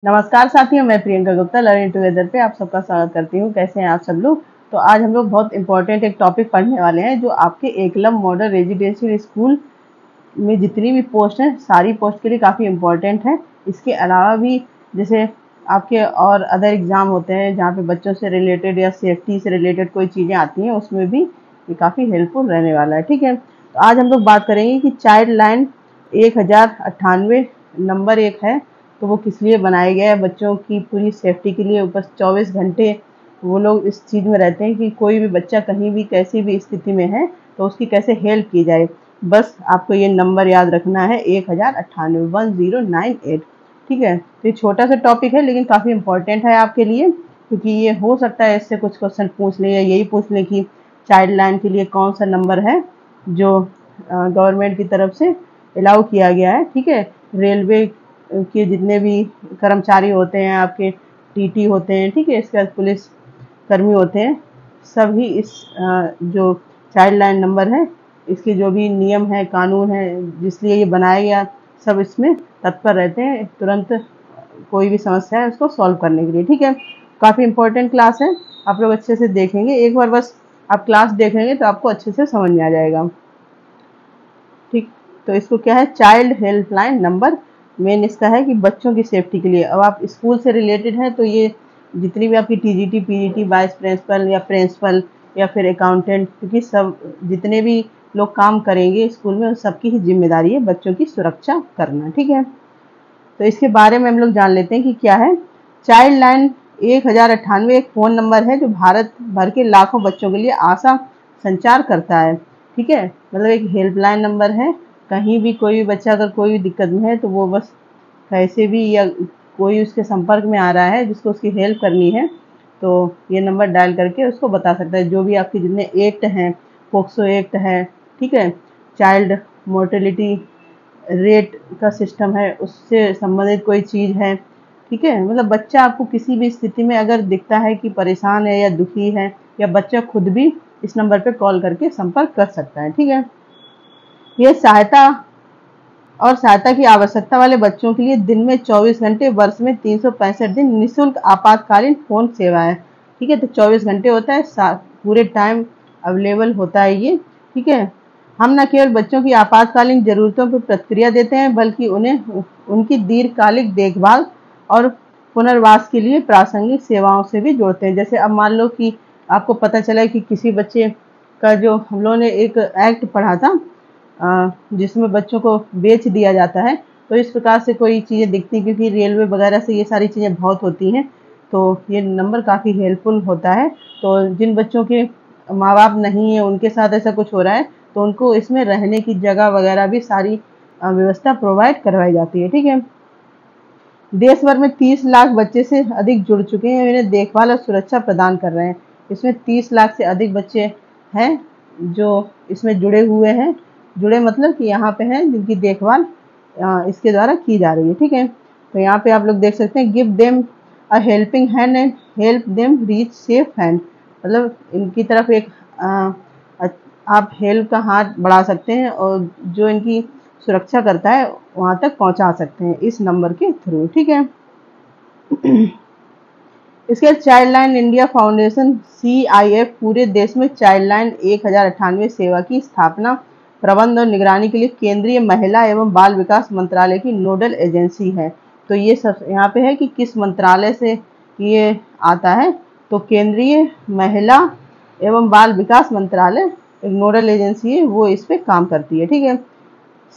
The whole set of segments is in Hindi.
नमस्कार साथियों, मैं प्रियंका गुप्ता लर्निंग टुगेदर पे आप सबका स्वागत करती हूँ। कैसे हैं आप सब लोग। तो आज हम लोग बहुत इंपॉर्टेंट एक टॉपिक पढ़ने वाले हैं जो आपके एकलव्य मॉडल रेजिडेंशियल स्कूल में जितनी भी पोस्ट हैं सारी पोस्ट के लिए काफ़ी इम्पोर्टेंट है। इसके अलावा भी जैसे आपके और अदर एग्ज़ाम होते हैं जहाँ पे बच्चों से रिलेटेड या सेफ्टी से रिलेटेड कोई चीज़ें आती हैं, उसमें भी ये काफ़ी हेल्पफुल रहने वाला है। ठीक है, तो आज हम लोग बात करेंगे कि चाइल्ड लाइन 1098 नंबर एक है, तो वो किस लिए बनाया गया है। बच्चों की पूरी सेफ्टी के लिए। ऊपर 24 घंटे वो लोग इस चीज़ में रहते हैं कि कोई भी बच्चा कहीं भी कैसी भी स्थिति में है तो उसकी कैसे हेल्प की जाए। बस आपको ये नंबर याद रखना है 1098 1098। ठीक है, तो ये छोटा सा टॉपिक है लेकिन काफ़ी इम्पोर्टेंट है आपके लिए, क्योंकि ये हो सकता है इससे कुछ क्वेश्चन पूछ ले या यही पूछ ले कि चाइल्ड लाइन के लिए कौन सा नंबर है जो गवर्नमेंट की तरफ से अलाउ किया गया है। ठीक है, रेलवे के जितने भी कर्मचारी होते हैं, आपके टीटी होते हैं, ठीक है, इसके बाद पुलिस कर्मी होते हैं, सभी इस जो चाइल्ड लाइन नंबर है इसके जो भी नियम है कानून है जिसलिए ये बनाया गया, सब इसमें तत्पर रहते हैं तुरंत कोई भी समस्या है उसको सॉल्व करने के लिए। ठीक है, काफ़ी इम्पोर्टेंट क्लास है, आप लोग अच्छे से देखेंगे। एक बार बस आप क्लास देखेंगे तो आपको अच्छे से समझ में आ जाएगा। ठीक, तो इसको क्या है, चाइल्ड हेल्पलाइन नंबर मेन इसका है कि बच्चों की सेफ्टी के लिए। अब आप स्कूल से रिलेटेड हैं तो ये जितनी भी आपकी टीजीटी पीजीटी वाइस प्रिंसिपल या प्रिंसिपल या फिर अकाउंटेंट, क्योंकि सब जितने भी लोग काम करेंगे स्कूल में उन सबकी ही जिम्मेदारी है बच्चों की सुरक्षा करना। ठीक है, तो इसके बारे में हम लोग जान लेते हैं कि क्या है। चाइल्ड लाइन 1098 एक फ़ोन नंबर है जो भारत भर के लाखों बच्चों के लिए आशा संचार करता है। ठीक है, मतलब एक हेल्पलाइन नंबर है। कहीं भी कोई भी बच्चा अगर कोई भी दिक्कत में है तो वो बस कैसे भी या कोई उसके संपर्क में आ रहा है जिसको उसकी हेल्प करनी है तो ये नंबर डायल करके उसको बता सकता है। जो भी आपके जितने एक्ट हैं, पोक्सो एक्ट है, ठीक है, चाइल्ड मोर्टेलिटी रेट का सिस्टम है, उससे संबंधित कोई चीज़ है। ठीक है, मतलब बच्चा आपको किसी भी स्थिति में अगर दिखता है कि परेशान है या दुखी है, या बच्चा खुद भी इस नंबर पे कॉल करके संपर्क कर सकता है। ठीक है, ये सहायता की आवश्यकता वाले बच्चों के लिए दिन में 24 घंटे, वर्ष में 365 दिन निःशुल्क आपातकालीन फ़ोन सेवा है। ठीक है, तो 24 घंटे होता है, पूरे टाइम अवेलेबल होता है ये। ठीक है, हम न केवल बच्चों की आपातकालीन ज़रूरतों पर प्रतिक्रिया देते हैं बल्कि उन्हें उनकी दीर्घकालिक देखभाल और पुनर्वास के लिए प्रासंगिक सेवाओं से भी जोड़ते हैं। जैसे अब मान लो कि आपको पता चला कि किसी बच्चे का, जो हम लोगों ने एक एक्ट पढ़ा था जिसमें बच्चों को बेच दिया जाता है, तो इस प्रकार से कोई चीज़ें दिखती, क्योंकि रेलवे वगैरह से ये सारी चीज़ें बहुत होती हैं, तो ये नंबर काफ़ी हेल्पफुल होता है। तो जिन बच्चों के माँ बाप नहीं है, उनके साथ ऐसा कुछ हो रहा है, तो उनको इसमें रहने की जगह वगैरह भी सारी व्यवस्था प्रोवाइड करवाई जाती है। ठीक है, देश भर में 30 लाख बच्चे से अधिक जुड़ चुके हैं, इन्हें देखभाल और सुरक्षा प्रदान कर रहे हैं। इसमें 30 लाख से अधिक बच्चे हैं जो इसमें जुड़े हुए हैं। जुड़े मतलब कि यहाँ पे हैं जिनकी देखभाल इसके द्वारा की जा रही है। ठीक है, तो यहाँ पे आप लोग देख सकते हैं, give them a helping hand and help them reach safe hand, मतलब इनकी तरफ एक आप हेल्प का हाथ बढ़ा सकते हैं और जो इनकी सुरक्षा करता है वहाँ तक पहुँचा सकते हैं इस नंबर के थ्रू। ठीक है, इसके child line India foundation CIF पूरे देश में चाइल्ड लाइन 1098 सेवा की स्थापना, प्रबंध और निगरानी के लिए केंद्रीय महिला एवं बाल विकास मंत्रालय की नोडल एजेंसी है। तो ये सब यहाँ पे है कि किस मंत्रालय से ये आता है, तो केंद्रीय महिला एवं बाल विकास मंत्रालय एक नोडल एजेंसी है, वो इस पे काम करती है। ठीक है,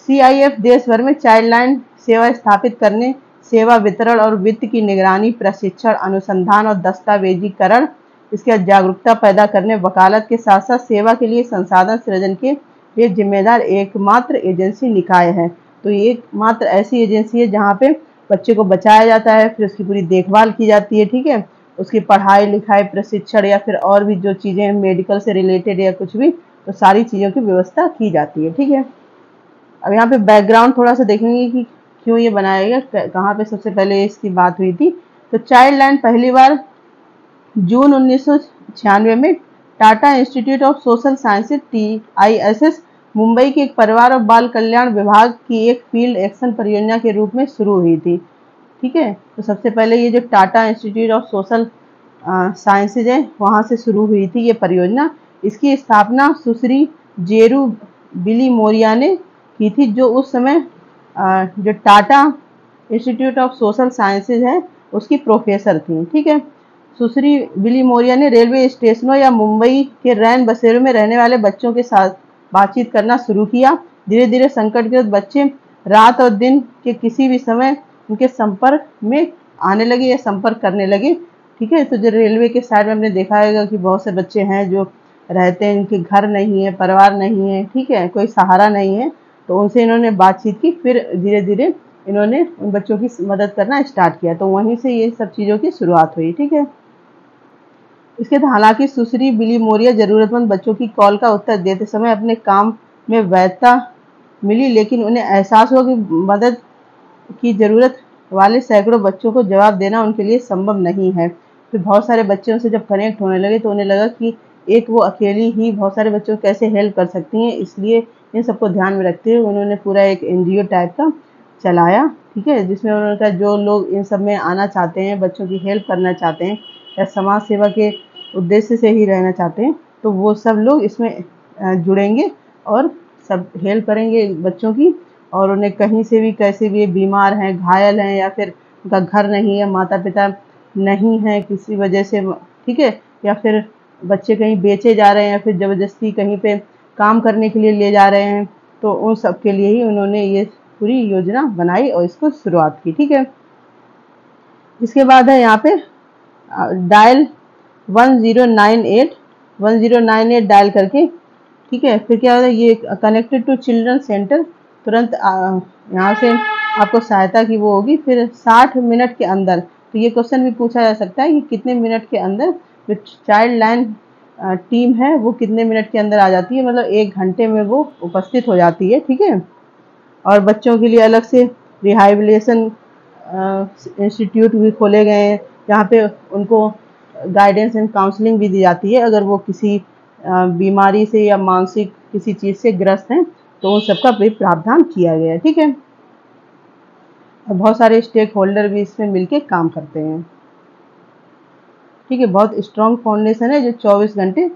CIF देश भर में चाइल्ड लाइन सेवा स्थापित करने, सेवा वितरण और वित्त की निगरानी, प्रशिक्षण, अनुसंधान और दस्तावेजीकरण, इसके जागरूकता पैदा करने, वकालत के साथ साथ सेवा के लिए संसाधन सृजन के लिए जिम्मेदार एकमात्र एजेंसी निकाय है। तो ये एकमात्र ऐसी एजेंसी है जहाँ पे बच्चे को बचाया जाता है, फिर उसकी पूरी देखभाल की जाती है। ठीक है, उसकी पढ़ाई लिखाई, प्रशिक्षण या फिर और भी जो चीज़ें मेडिकल से रिलेटेड या कुछ भी, तो सारी चीज़ों की व्यवस्था की जाती है। ठीक है, अब यहाँ पे बैकग्राउंड थोड़ा सा देखेंगे कि क्यों ये बनाया गया, कहाँ पे सबसे पहले इसकी बात हुई थी। तो चाइल्ड लाइन पहली बार जून 1996 में Tata institute of social sciences TISS Mumbai के एक परिवार और बाल कल्याण विभाग की एक फील्ड एक्शन परियोजना के रूप में शुरू हुई थी। ठीक है। तो सबसे पहले ये जो Tata institute of social sciences है वहाँ से शुरू हुई थी ये परियोजना। इसकी स्थापना सुश्री जेरू बिली मोरिया ने की थी, जो उस समय जो Tata institute of social sciences है उसकी प्रोफेसर थी। ठीक है। सुश्री बिली मोरिया ने रेलवे स्टेशनों या मुंबई के रैन बसेरों में रहने वाले बच्चों के साथ बातचीत करना शुरू किया। धीरे धीरे संकटग्रस्त बच्चे रात और दिन के किसी भी समय उनके संपर्क में आने लगे या संपर्क करने लगे। ठीक है। तो जो रेलवे के साइड में हमने देखा होगा कि बहुत से बच्चे हैं जो रहते हैं, उनके घर नहीं है, परिवार नहीं है, ठीक है, कोई सहारा नहीं है, तो उनसे इन्होंने बातचीत की। फिर धीरे धीरे इन्होंने उन बच्चों की मदद करना स्टार्ट किया, तो वहीं से ये सब चीज़ों की शुरुआत हुई। ठीक है। इसके हालांकि सुश्री बिली मोरिया जरूरतमंद बच्चों की कॉल का उत्तर देते समय अपने काम में वैधता मिली, लेकिन उन्हें एहसास हुआ कि मदद की ज़रूरत वाले सैकड़ों बच्चों को जवाब देना उनके लिए संभव नहीं है। फिर बहुत सारे बच्चों से जब कनेक्ट होने लगे तो उन्हें लगा कि एक वो अकेली ही बहुत सारे बच्चों को कैसे हेल्प कर सकती हैं। इसलिए इन सबको ध्यान में रखते हुए उन्होंने पूरा एक एनजीओ टाइप का चलाया। ठीक है। जिसमें उन्होंने कहा जो लोग इन सब में आना चाहते हैं, बच्चों की हेल्प करना चाहते हैं या समाज सेवा के उद्देश्य से ही रहना चाहते हैं, तो वो सब लोग इसमें जुड़ेंगे और सब हेल्प करेंगे बच्चों की। और उन्हें कहीं से भी कैसे भी बीमार हैं, घायल हैं, या फिर उनका घर नहीं है, माता पिता नहीं है किसी वजह से, ठीक है, या फिर बच्चे कहीं बेचे जा रहे हैं या फिर ज़बरदस्ती कहीं पे काम करने के लिए ले जा रहे हैं, तो उन सब के लिए ही उन्होंने ये पूरी योजना बनाई और इसको शुरुआत की। ठीक है। इसके बाद है यहाँ पे डायल 1098 डायल करके, ठीक है, फिर क्या होता है, ये कनेक्टेड टू चिल्ड्रन सेंटर, तुरंत यहाँ से आपको सहायता की वो होगी। फिर 60 मिनट के अंदर, तो ये क्वेश्चन भी पूछा जा सकता है कि कितने मिनट के अंदर जो चाइल्ड लाइन टीम है वो कितने मिनट के अंदर आ जाती है, मतलब 1 घंटे में वो उपस्थित हो जाती है। ठीक है। और बच्चों के लिए अलग से रिहाइबिलिटेशन इंस्टीट्यूट भी खोले गए हैं, जहाँ पे उनको गाइडेंस एंड काउंसलिंग भी दी जाती है। अगर वो किसी बीमारी से या मानसिक किसी चीज़ से ग्रस्त हैं तो उन सबका भी प्रावधान किया गया है। ठीक है। और बहुत सारे स्टेक होल्डर भी इसमें मिलके काम करते हैं। ठीक है। बहुत स्ट्रॉन्ग फाउंडेशन है जो 24 घंटे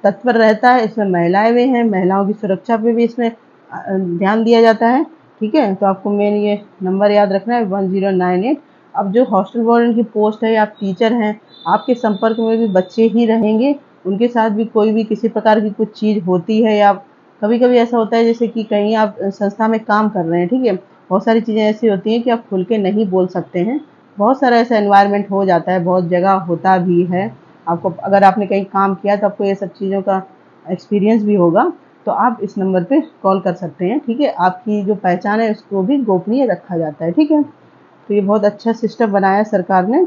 तत्पर रहता है। इसमें महिलाएं भी हैं, महिलाओं की सुरक्षा पे भी इसमें ध्यान दिया जाता है। ठीक है। तो आपको मेन ये नंबर याद रखना है 1098। अब जो हॉस्टल वार्डन की पोस्ट है, आप टीचर हैं, आपके संपर्क में भी बच्चे ही रहेंगे, उनके साथ भी कोई भी किसी प्रकार की कुछ चीज़ होती है, या कभी कभी ऐसा होता है जैसे कि कहीं आप संस्था में काम कर रहे हैं, ठीक है, बहुत सारी चीज़ें ऐसी होती हैं कि आप खुल के नहीं बोल सकते हैं। बहुत सारा ऐसा एनवायरनमेंट हो जाता है, बहुत जगह होता भी है। आपको अगर आपने कहीं काम किया तो आपको ये सब चीज़ों का एक्सपीरियंस भी होगा, तो आप इस नंबर पे कॉल कर सकते हैं। ठीक है। आपकी जो पहचान है उसको भी गोपनीय रखा जाता है। ठीक है। तो ये बहुत अच्छा सिस्टम बनाया सरकार ने।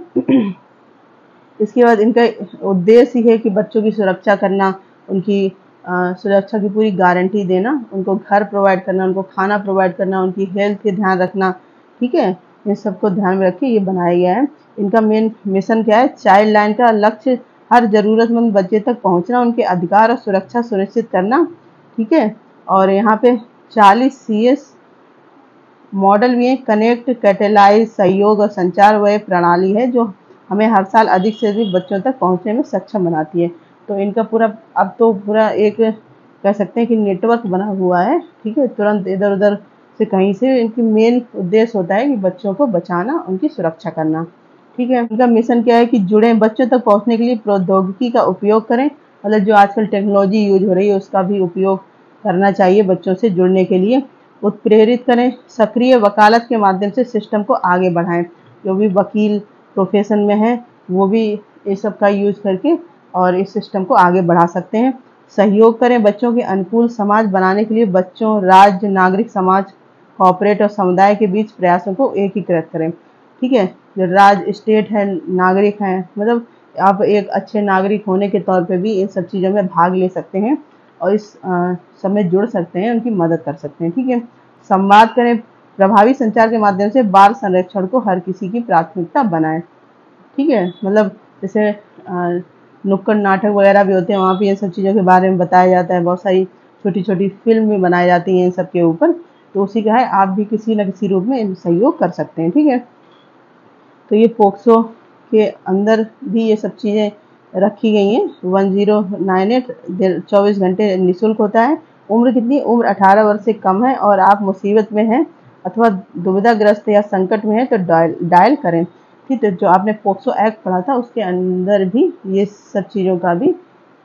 इसके बाद इनका उद्देश्य ही है कि बच्चों की सुरक्षा करना, उनकी सुरक्षा की पूरी गारंटी देना, उनको घर प्रोवाइड करना, उनको खाना प्रोवाइड करना, उनकी हेल्थ के ध्यान रखना। ठीक है। इन सबको ध्यान में रख के ये बनाया गया है। इनका मेन मिशन क्या है, चाइल्ड लाइन का लक्ष्य हर ज़रूरतमंद बच्चे तक पहुंचना, उनके अधिकार और सुरक्षा सुनिश्चित करना। ठीक है। और यहाँ पे 40 CS मॉडल भी है। कनेक्ट, कैटेलाइज, सहयोग और संचार वह प्रणाली है जो हमें हर साल अधिक से अधिक बच्चों तक पहुंचने में सक्षम बनाती है। तो इनका पूरा अब तो पूरा एक कह सकते हैं कि नेटवर्क बना हुआ है। ठीक है। तुरंत इधर उधर से कहीं से इनकी मेन उद्देश्य होता है कि बच्चों को बचाना, उनकी सुरक्षा करना। ठीक है। इनका मिशन क्या है कि जुड़े बच्चों तक पहुंचने के लिए प्रौद्योगिकी का उपयोग करें, मतलब जो आजकल टेक्नोलॉजी यूज हो रही है उसका भी उपयोग करना चाहिए बच्चों से जुड़ने के लिए। उत्प्रेरित करें, सक्रिय वकालत के माध्यम से सिस्टम को आगे बढ़ाएं। जो भी वकील प्रोफेशन में है वो भी इस सब का यूज करके और इस सिस्टम को आगे बढ़ा सकते हैं। सहयोग करें, बच्चों के अनुकूल समाज बनाने के लिए बच्चों, राज्य, नागरिक समाज, कॉर्पोरेट और समुदाय के बीच प्रयासों को एकीकृत करें। ठीक है। जो राज्य, स्टेट है, नागरिक हैं, मतलब आप एक अच्छे नागरिक होने के तौर पे भी इन सब चीज़ों में भाग ले सकते हैं और इस सब में जुड़ सकते हैं, उनकी मदद कर सकते हैं। ठीक है। संवाद करें, प्रभावी संचार के माध्यम से बाल संरक्षण को हर किसी की प्राथमिकता बनाएं। ठीक है। मतलब जैसे नुक्कड़ नाटक वगैरह भी होते हैं, वहाँ पे इन सब चीज़ों के बारे में बताया जाता है। बहुत सारी छोटी छोटी फिल्म भी बनाई जाती हैं इन सब के ऊपर। तो उसी का है, आप भी किसी न किसी रूप में सहयोग कर सकते हैं। ठीक है। तो ये पोक्सो के अंदर भी ये सब चीज़ें रखी गई हैं। 1098 24 घंटे निःशुल्क होता है। उम्र कितनी? उम्र 18 वर्ष से कम है और आप मुसीबत में हैं अथवा दुविधाग्रस्त या संकट में है तो डायल करें। ठीक है, जो आपने पोक्सो एक्ट पढ़ा था उसके अंदर भी ये सब चीज़ों का भी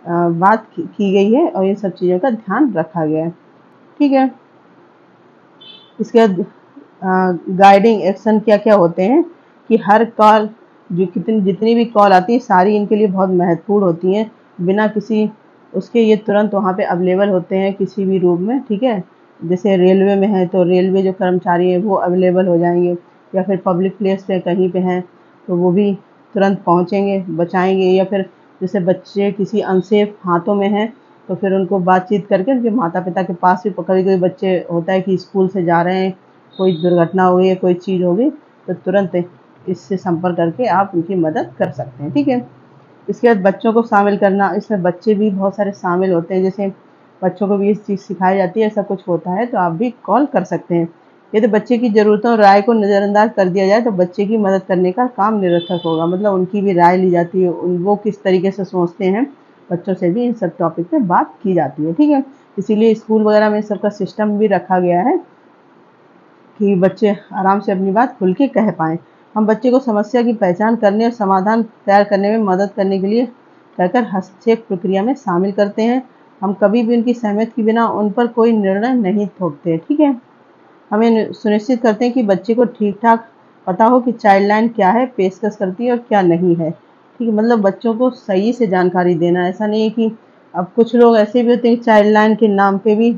बात की गई है और ये सब चीज़ों का ध्यान रखा गया है। ठीक है, इसके बाद गाइडिंग एक्शन क्या क्या होते हैं कि हर कॉल जो जितनी भी कॉल आती है सारी इनके लिए बहुत महत्वपूर्ण होती हैं। बिना किसी उसके ये तुरंत वहाँ पे अवेलेबल होते हैं किसी भी रूम में। ठीक है, जैसे रेलवे में है तो रेलवे जो कर्मचारी हैं वो अवेलेबल हो जाएंगे, या फिर पब्लिक प्लेस पे कहीं पे हैं तो वो भी तुरंत पहुँचेंगे, बचाएंगे। या फिर जैसे बच्चे किसी अनसेफ हाथों में हैं तो फिर उनको बातचीत करके उनके माता पिता के पास भी, कभी कभी बच्चे होता है कि स्कूल से जा रहे हैं, कोई दुर्घटना हो गई है, कोई चीज़ हो गई तो तुरंत इससे संपर्क करके आप उनकी मदद कर सकते हैं। ठीक है, इसके बाद बच्चों को शामिल करना, इसमें बच्चे भी बहुत सारे शामिल होते हैं। जैसे बच्चों को भी इस चीज़ सिखाई जाती है, ऐसा कुछ होता है तो आप भी कॉल कर सकते हैं। यदि बच्चे की ज़रूरतों और राय को नज़रअंदाज कर दिया जाए तो बच्चे की मदद करने का काम निरर्थक होगा। मतलब उनकी भी राय ली जाती है, वो किस तरीके से सोचते हैं, बच्चों से भी इन सब टॉपिक पे बात की जाती है। ठीक है, इसीलिए स्कूल वगैरह में सबका सिस्टम भी रखा गया है कि बच्चे आराम से अपनी बात खुल के कह पाएँ। हम बच्चे को समस्या की पहचान करने और समाधान तैयार करने में मदद करने के लिए कहकर हस्तक्षेप प्रक्रिया में शामिल करते हैं। हम कभी भी उनकी सहमति के बिना उन पर कोई निर्णय नहीं थोपते। ठीक है, हमें सुनिश्चित करते हैं कि बच्चे को ठीक ठाक पता हो कि चाइल्ड लाइन क्या है, पेशकश करती है और क्या नहीं है। ठीक है, मतलब बच्चों को सही से जानकारी देना। ऐसा नहीं है कि अब कुछ लोग ऐसे भी होते हैं चाइल्ड लाइन के नाम पे भी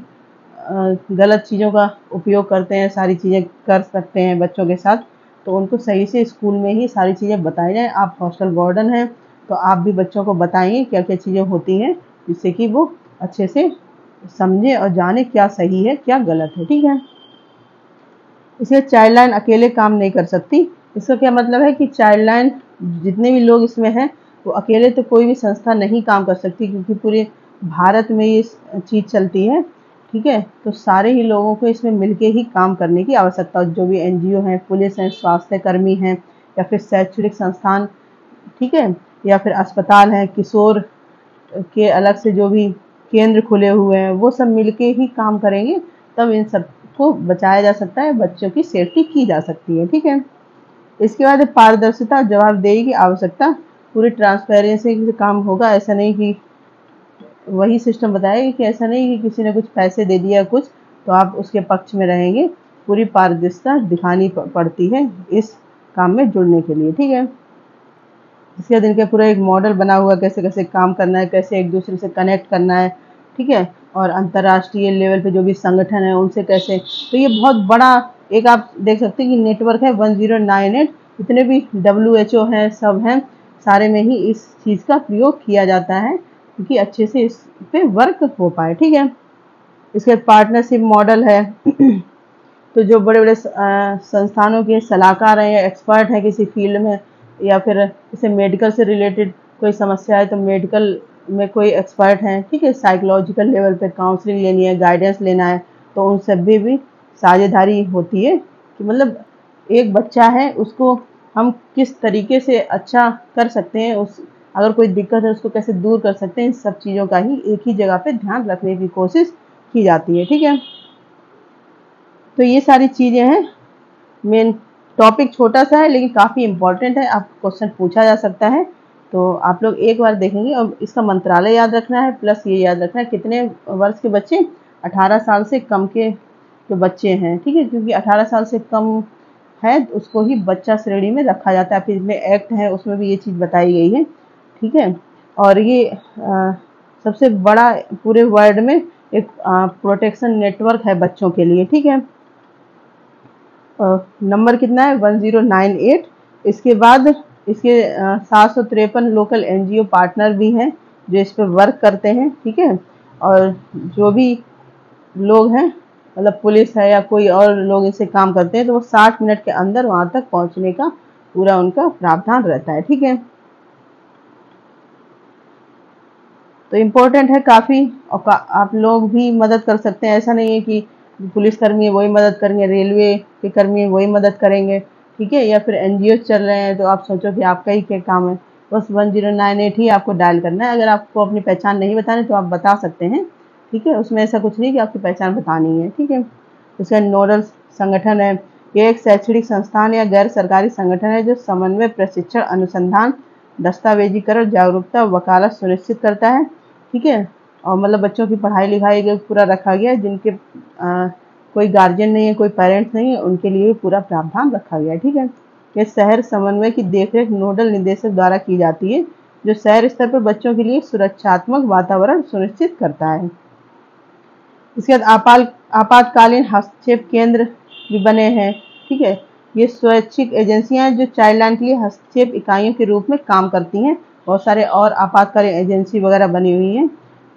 गलत चीज़ों का उपयोग करते हैं, सारी चीज़ें कर सकते हैं बच्चों के साथ। तो उनको सही से स्कूल में ही सारी चीज़ें बताई जाएँ। आप हॉस्टल वार्डन हैं तो आप भी बच्चों को बताइए क्या क्या चीज़ें होती हैं, जिससे कि वो अच्छे से समझे और जाने क्या सही है क्या गलत है। ठीक है, इसलिए चाइल्ड लाइन अकेले काम नहीं कर सकती। इसका क्या मतलब है कि चाइल्ड लाइन जितने भी लोग इसमें हैं वो अकेले तो कोई भी संस्था नहीं काम कर सकती, क्योंकि पूरे भारत में ये चीज़ चलती है। ठीक है, तो सारे ही लोगों को इसमें मिलके ही काम करने की आवश्यकता, जो भी एनजीओ हैं, पुलिस हैं, स्वास्थ्य कर्मी हैं, या फिर शैक्षणिक संस्थान, ठीक है, या फिर अस्पताल हैं, किशोर के अलग से जो भी केंद्र खुले हुए हैं, वो सब मिलके ही काम करेंगे, तब इन सब को बचाया जा सकता है, बच्चों की सेफ्टी की जा सकती है। ठीक है, इसके बाद पारदर्शिता, जवाबदेही की आवश्यकता, पूरी ट्रांसपेरेंसी से काम होगा। ऐसा नहीं कि वही सिस्टम बताएगा कि ऐसा नहीं कि किसी ने कुछ पैसे दे दिया कुछ तो आप उसके पक्ष में रहेंगे। पूरी पारदर्शिता दिखानी पड़ती है इस काम में जुड़ने के लिए। ठीक है, इसके बाद इनका पूरा एक मॉडल बना हुआ कैसे कैसे काम करना है, कैसे एक दूसरे से कनेक्ट करना है। ठीक है, और अंतर्राष्ट्रीय लेवल पे जो भी संगठन है उनसे कैसे, तो ये बहुत बड़ा एक आप देख सकते हैं कि नेटवर्क है 1098। जितने भी WHO हैं सब हैं, सारे में ही इस चीज़ का प्रयोग किया जाता है क्योंकि अच्छे से इस पे वर्क हो पाए। ठीक है, इसके पार्टनरशिप मॉडल है तो जो बड़े बड़े संस्थानों के सलाहकार हैं या एक्सपर्ट हैं किसी फील्ड में, या फिर जैसे मेडिकल से रिलेटेड कोई समस्या है तो मेडिकल में कोई एक्सपर्ट हैं। ठीक है, साइकोलॉजिकल लेवल पे काउंसलिंग लेनी है, गाइडेंस लेना है, तो उन सब भी साझेदारी होती है कि मतलब एक बच्चा है उसको हम किस तरीके से अच्छा कर सकते हैं, उस अगर कोई दिक्कत है उसको कैसे दूर कर सकते हैं, इन सब चीज़ों का ही एक ही जगह पे ध्यान रखने की कोशिश की जाती है। ठीक है, तो ये सारी चीज़ें हैं। मेन टॉपिक छोटा सा है लेकिन काफ़ी इम्पोर्टेंट है, आप क्वेश्चन पूछा जा सकता है, तो आप लोग एक बार देखेंगे। और इसका मंत्रालय याद रखना है, प्लस ये याद रखना है कितने वर्ष के बच्चे, 18 साल से कम के जो बच्चे हैं। ठीक है, क्योंकि 18 साल से कम है उसको ही बच्चा श्रेणी में रखा जाता है। फिर इसमें एक्ट है उसमें भी ये चीज़ बताई गई है। ठीक है, और ये सबसे बड़ा पूरे वर्ल्ड में एक प्रोटेक्शन नेटवर्क है बच्चों के लिए। ठीक है, नंबर कितना है 1098। इसके बाद इसके 753 लोकल NGO पार्टनर भी हैं जो इस पर वर्क करते हैं। ठीक है, और जो भी लोग हैं मतलब पुलिस है या कोई और लोग इसे काम करते हैं तो वो 60 मिनट के अंदर वहाँ तक पहुँचने का पूरा उनका प्रावधान रहता है। ठीक है, तो इम्पोर्टेंट है काफ़ी, और आप लोग भी मदद कर सकते हैं। ऐसा नहीं है कि पुलिसकर्मी है वही मदद करेंगे, रेलवे के कर्मी है वही मदद करेंगे, ठीक है, या फिर एनजीओ चल रहे हैं तो आप सोचो कि आपका ही क्या काम है, बस 1098 ही आपको डायल करना है। अगर आपको अपनी पहचान नहीं बतानी तो आप बता सकते हैं, ठीक है, उसमें ऐसा कुछ नहीं कि आपकी पहचान बतानी है, ठीक है। इसका नोडल संगठन है, ये एक शैक्षणिक संस्थान या गैर सरकारी संगठन है जो समन्वय, प्रशिक्षण, अनुसंधान, दस्तावेजीकरण, जागरूकता, वकालत सुनिश्चित करता है, ठीक है। और मतलब बच्चों की पढ़ाई लिखाई का पूरा रखा गया है, जिनके कोई गार्जियन नहीं है, कोई पेरेंट्स नहीं है, उनके लिए पूरा प्रावधान रखा गया है, ठीक है। ये शहर समन्वय की देखरेख नोडल निदेशक द्वारा की जाती है, जो शहर स्तर पर बच्चों के लिए सुरक्षात्मक वातावरण सुनिश्चित करता है। इसके बाद आपातकालीन हस्तक्षेप केंद्र भी बने हैं, ठीक है। ये स्वैच्छिक एजेंसियां हैं जो चाइल्ड लाइन के लिए हस्तक्षेप इकाइयों के रूप में काम करती हैं। बहुत सारे और आपातकालीन एजेंसी वगैरह बनी हुई हैं,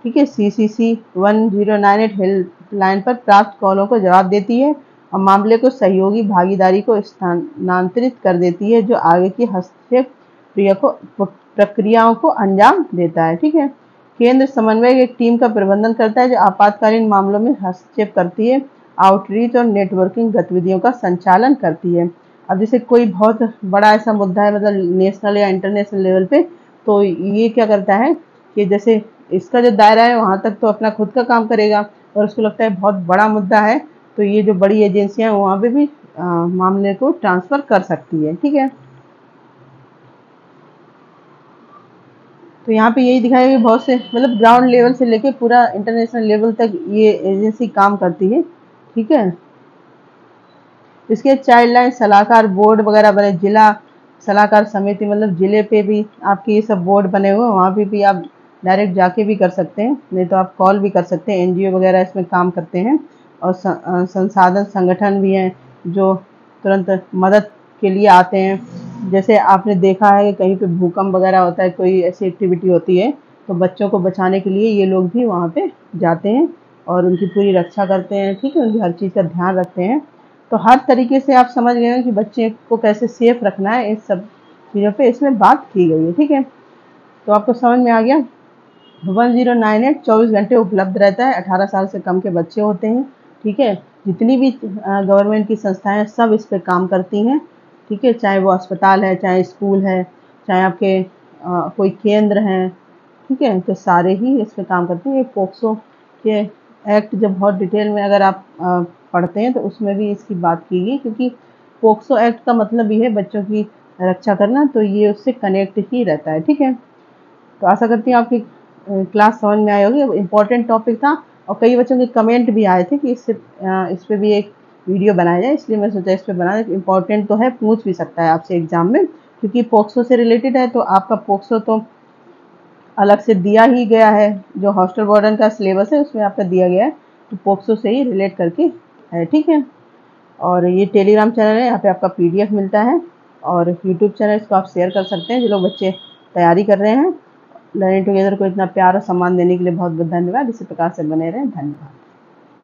ठीक है। CCC 1098 हेल्पलाइन पर प्राप्त कॉलों को जवाब देती है और मामले को सहयोगी भागीदारी को स्थानांतरित कर देती है, जो आगे की हस्तक्षेप प्रक्रियाओं को अंजाम देता है, ठीक है। केंद्र समन्वय एक टीम का प्रबंधन करता है जो आपातकालीन मामलों में हस्तक्षेप करती है, आउटरीच और नेटवर्किंग गतिविधियों का संचालन करती है। अब जैसे कोई बहुत बड़ा ऐसा मुद्दा है, मतलब नेशनल या इंटरनेशनल लेवल पे, तो ये क्या करता है कि जैसे इसका जो दायरा है वहाँ तक तो अपना खुद का काम करेगा, और उसको लगता है बहुत बड़ा मुद्दा है तो ये जो बड़ी एजेंसियां हैं वहाँ पे भी मामले को ट्रांसफ़र कर सकती है, ठीक है। तो यहाँ पे यही दिखाया कि बहुत से मतलब ग्राउंड लेवल से लेके पूरा इंटरनेशनल लेवल तक ये एजेंसी काम करती है, ठीक है। इसके चाइल्ड लाइन सलाहकार बोर्ड वगैरह बने, जिला सलाहकार समिति, मतलब जिले पे भी आपके ये सब बोर्ड बने हुए हैं, वहाँ पे भी आप डायरेक्ट जाके भी कर सकते हैं, नहीं तो आप कॉल भी कर सकते हैं। एनजीओ वगैरह इसमें काम करते हैं, और संसाधन संगठन भी हैं जो तुरंत मदद के लिए आते हैं। जैसे आपने देखा है कि कहीं पे भूकंप वगैरह होता है, कोई ऐसी एक्टिविटी होती है, तो बच्चों को बचाने के लिए ये लोग भी वहाँ पे जाते हैं और उनकी पूरी रक्षा करते हैं, ठीक है, उनकी हर चीज़ का ध्यान रखते हैं। तो हर तरीके से आप समझ गए हैं कि बच्चे को कैसे सेफ रखना है, इस सब चीज़ों पे इसमें बात की गई है, ठीक है। तो आपको समझ में आ गया। 1098 24 घंटे उपलब्ध रहता है, 18 साल से कम के बच्चे होते हैं, ठीक है। जितनी भी गवर्नमेंट की संस्थाएं हैं सब इस पे काम करती हैं, ठीक है, चाहे वो अस्पताल है, चाहे स्कूल है, चाहे आपके कोई केंद्र हैं, ठीक है, तो सारे ही इस पे काम करते हैं। ये पोक्सो के एक्ट जब बहुत डिटेल में अगर आप पढ़ते हैं तो उसमें भी इसकी बात की गई, क्योंकि पोक्सो एक्ट का मतलब भी है बच्चों की रक्षा करना, तो ये उससे कनेक्ट ही रहता है, ठीक है। तो आशा करती हूँ आपकी क्लास समझ में आई होगी। इम्पोर्टेंट टॉपिक था और कई बच्चों के कमेंट भी आए थे कि इस पे भी एक वीडियो बनाया जाए, इसलिए मैं सोचा इस पे बना दें। इम्पोर्टेंट तो है, पूछ भी सकता है आपसे एग्जाम में, क्योंकि पोक्सो से रिलेटेड है, तो आपका पोक्सो तो अलग से दिया ही गया है, जो हॉस्टल वार्डन का सिलेबस है उसमें आपका दिया गया है, तो पोक्सो से ही रिलेट करके है, ठीक है। और ये टेलीग्राम चैनल है, यहाँ पे आपका PDF मिलता है, और यूट्यूब चैनल इसको आप शेयर कर सकते हैं। जो लोग बच्चे तैयारी कर रहे हैं, लर्निंग टुगेदर को इतना प्यार और सम्मान देने के लिए बहुत बहुत धन्यवाद। इसी प्रकार से बने रहें, धन्यवाद।